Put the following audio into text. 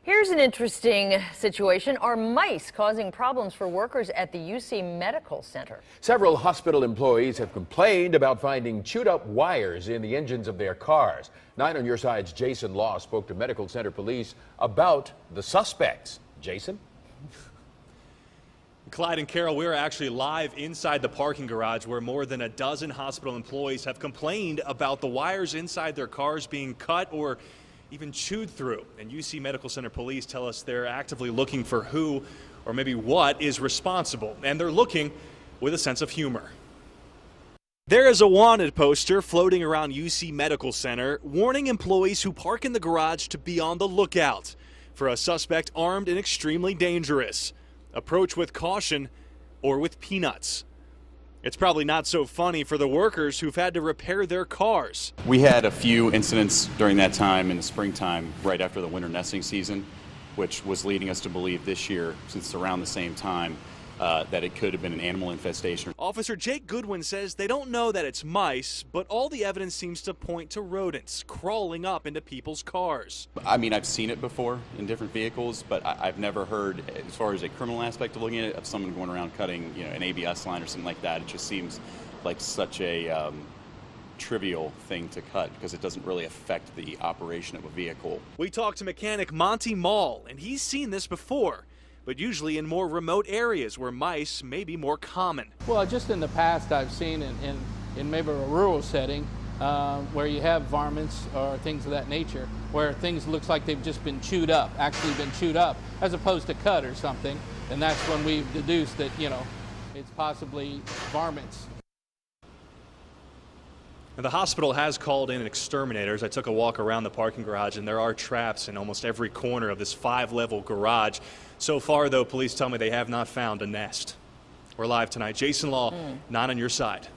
Here's an interesting situation. Are mice causing problems for workers at the UC Medical Center? Several hospital employees have complained about finding chewed up wires in the engines of their cars. 9 on Your Side's Jason Law spoke to Medical Center police about the suspects. Jason? Clyde and Carol, we're actually live inside the parking garage where more than a dozen hospital employees have complained about the wires inside their cars being cut or even chewed through. And UC Medical Center police tell us they're actively looking for who or maybe what is responsible. And they're looking with a sense of humor. There is a wanted poster floating around UC Medical Center warning employees who park in the garage to be on the lookout for a suspect armed and extremely dangerous. Approach with caution or with peanuts. It's probably not so funny for the workers who've had to repair their cars. We had a few incidents during that time in the springtime, right after the winter nesting season, which was leading us to believe this year, since it's around the same time, that it could have been an animal infestation. Officer Jake Goodwin says they don't know that it's mice, but all the evidence seems to point to rodents crawling up into people's cars. I mean, I've seen it before in different vehicles, but I've never heard, as far as a criminal aspect of looking at it, of someone going around cutting, an ABS line or something like that. It just seems like such a trivial thing to cut because it doesn't really affect the operation of a vehicle. We talked to mechanic Monty Mall, and he's seen this before, but usually in more remote areas where mice may be more common. Well, just in the past I've seen in maybe a rural setting where you have varmints or things of that nature, where things looks like they've just been chewed up, actually been chewed up, as opposed to cut or something. And that's when we've deduced that, it's possibly varmints. The hospital has called in exterminators. I took a walk around the parking garage, and there are traps in almost every corner of this 5-level garage. So far, though, police tell me they have not found a nest. We're live tonight. Jason Law, 9 on Your Side.